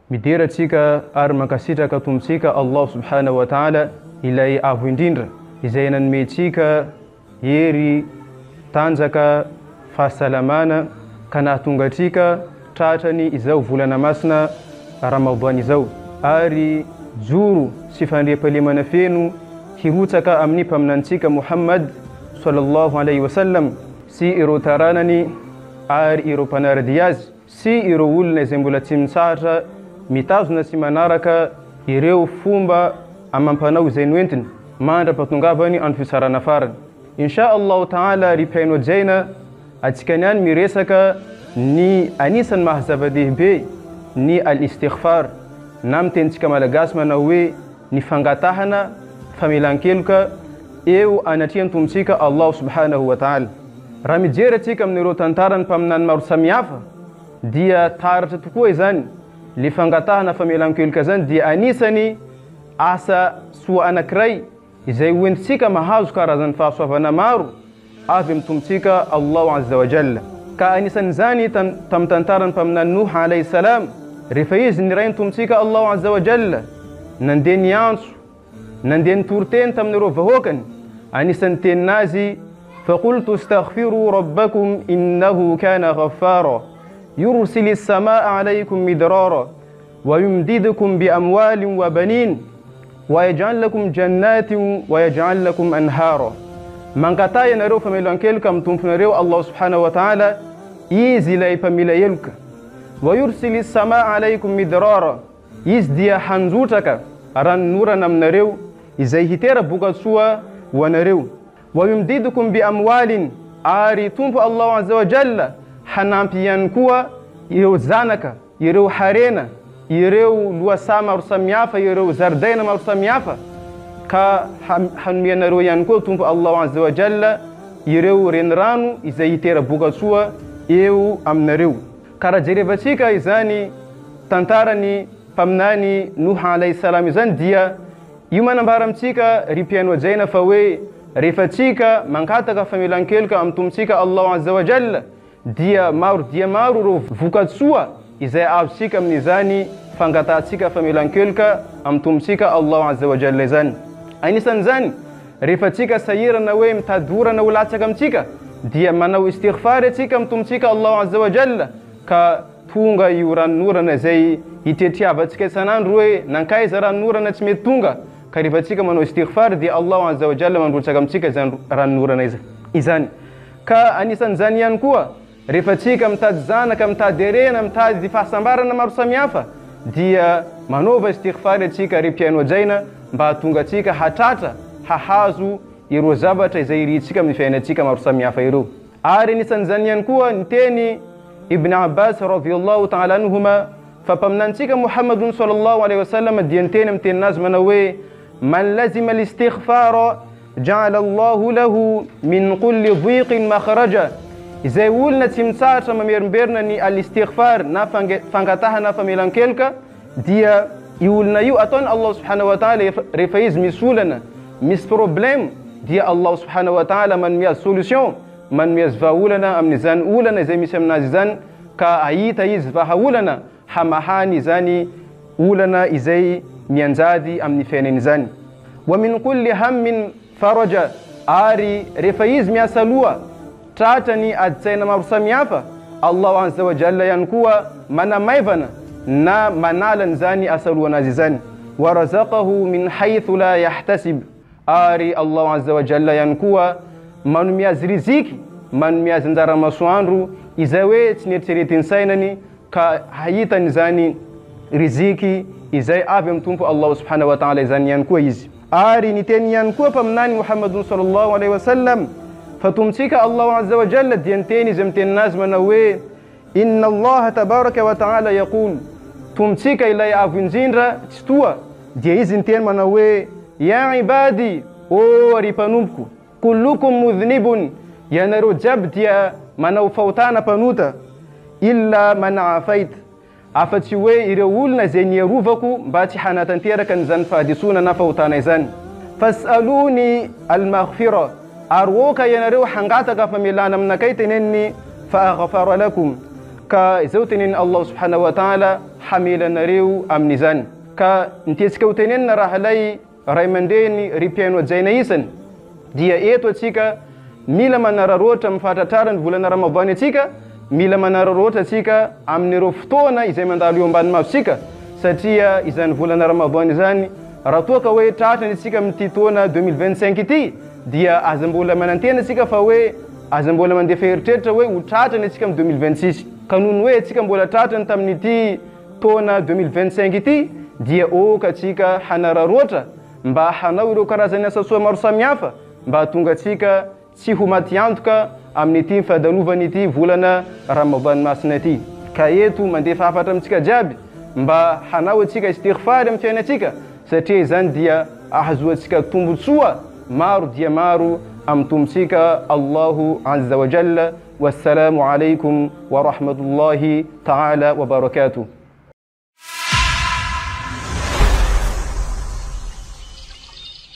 mideratsika ary mankasitraka tombontsika Allah subhanahu wa ta'ala ilay avo indrindra izay nanometsika hery tanjaka fahasalamana ka nahatonga atsika tratrany izao volana masina Ramadan izao ary joro sy fandriampahalemana feno hirotsaka amin'ny mpaminantsika Muhammad sallallahu alaihi wasallam sy ireo taranany ary ireo mpanarady azy sy ireo olona izay mbola tsy mitsahatra mitazona sy manaraka ireo fomba amampanao izay noentiny mandra-patongavany andro fisarana farany. Insha Allah ta'ala ripaino jaina atsika niany miresaka ny anisan'ny mahazava-dehibe ny al-istighfar na miteny-tsika malagasy manao hoe ny fangatahana famelan-keloka eo anatriany tombontsika Allah subhanahu wa ta'ala. Raha mijery atsika amin'ireo tantarany mpaminany maro samihafa dia taratra tokoa izany. Le fangatahana famelan-keloka zany dia anisany asa soa anankiray izay hoentintsika mahazo karazany fahasoavana maro avy amin'ny tombontsika Allah azza wa jalla. Ka anisan'izany tamin'ny tantarany mpaminany Nuh alayhi salam rehefa izy niray ny tombontsika Allah azza wa jalla nandeha niantso nandeha nitoroteny tamin'ireo vahoakany anisan'ny teninazy فقلت استغفروا ربكم إنه كان غفارا يرسل السماء عليكم مدرارا ويمددكم بأموال وبنين ويجعل لكم جنات ويجعل لكم أنهارا. من قطايا نرو فميلانكيلك متنفنريو الله سبحانه وتعالى إيزي لا يبميليلك ويرسل السماء عليكم مدرارا يزدي حنزوتك ران نورا نمنريو إزاي هتير بوغسوا ونريو ويمددكم بأموال آري تنفو الله عز وجل حنامبيان كوا يرو زانك يرو حرينا يرو لوسام مرسميافا يرو زردين مرسميافا كا حنميان رو ينكو تنفو الله عز وجل يرو رنرانو إذا يتير بوغسوا يو أمنريو كارجريباتيكا إذاني تنتارني فمناني نوح عليه السلام إذان ديا يومنا بارمتيكا ريبيان وجينا فوي rifatsika mankataka famelan-keloka amin'ny tombontsika Allah azza wa jalla dia maro ro vokatsoa izay avontsika amin'izany fangatatsika famelan-keloka amin'ny tombontsika Allah azza wa jalla izany. Anisan'izany rifatsika sahirana hoe mitadorana ho latsaka amintsika dia manao istighfar atsika amin'ny tombontsika Allah azza wa jalla ka tonga io ranonorana izay hitetriavatsika isan'andro hoe nankaiza ranonorana tsy mety tonga ka rifatsika manao istighfar dia Allah azza wa jalla mandrotsaka amintsika izany ranonorana izany. Ka anisan'izany ihany koa rifatsika mitady zanaka mitady herena mitady fahasambarana maro samihafa dia manova istighfar atsika ripiaino jaina mba hatonga atsika hatratra hahazo ireo zavatra izay iritsika amin'ny fiainatsika maro samihafa ireo. Ary anisan'izany ihany koa niteny Ibn Abbas radhiyallahu ta'ala anhuma fa paminantsika Muhammadun sallallahu alaihi wasallam dia niteny amin'ny teninazy manao hoe من لزم الاستغفار جعل الله له من كل ضيق مخرجا. إذا ولنا تمسات مميربرنا ني الاستغفار نفنغتها فميلانكيلكا ديا يولنا يو أتون الله سبحانه وتعالى رفايز مسولنا مس بروبليم ديا الله سبحانه وتعالى من مياز سوليسيون من مياز فاولنا أم نزان أولنا زي مسمنا زان كأيتا يز فاولنا حماهاني زاني أولنا إزاي mianjadi amni feneni zani wa min kulli hammin faraja ari rifaiz miasalua tratani adsaina mabsamiafa Allah azza wa jalla yankuwa mana maivana na manalan zani asalua nazizani wa razaqahu min haythu la yahtasib ari Allah azza wa jalla yankuwa man miaz riziki man miaz ndara masuandru izawe tsinetseretin sainani ka hayitan zani riziki izay avy amin'ny tompo Allah subhanahu wa ta'ala izany ihany koa izy. Ary niteny ihany koa paminany Muhammadun sallallahu alaihi wasallam fa tombontsika Allah azza wa jalla dia niteny izy amin'ny teninazy manao hoe inna Allah tabaraka wa ta'ala yaqul tombontsika ilay avo indrindra tsy toa dia izy niteny manao hoe ya ibadi o ry mpanompoko kullukum mudhnibun ianareo jiaby dia manao fahotana mpanota illa man afaita afatsy hoe ireo olona zay niarovako mba tsy hanatanteraka n'izany fahadisona na fahotana izany. Fas'aluni al-maghfira ary oka ianareo hangataka famelana aminakay teneniny fa aghfara lakum ka izao tenin Allah subhanahu wa ta'ala hamilanareo amin'izany. Ka nitetsika ho tenenina raha lay ray aman-dreny ry mpiaino ajaina isany dia eto atsika mila manararoatra amin'ny fahatratrara ny volana Ramadany atsika, mila manararoatra atsika amin'ireo fotoana izay mandalo eo ambany masontsika, satria izany volana Ramadany izany raha toa ka hoe tratrany atsika amin'ity taona 2025 ity dia aza mbola manantena atsika fa hoe aza mbola mandefa heritreritra hoe ho tratrany atsika amin'ny 2026. Ka noho ny hoe atsika mbola tratrany tamin'ity taona 2025 ity dia oka atsika hanararoatra mba hanao ireo karazany asa soa maro samihafa mba hatonga atsika tsy ho maty antoka amin'ity fahadalovany volana Ramadany masina ity. Ka eto mandefa hafatra amintsika jiaby mba hanao atsika istighfar amin'ny fiainatsika, satria izany dia ahazoantsika tombotsoa maro dia maro amin'ny tombotsika Allahu azza wa jalla. Wassalamu alaikum wa rahmatullahi ta'ala wa barakatuh.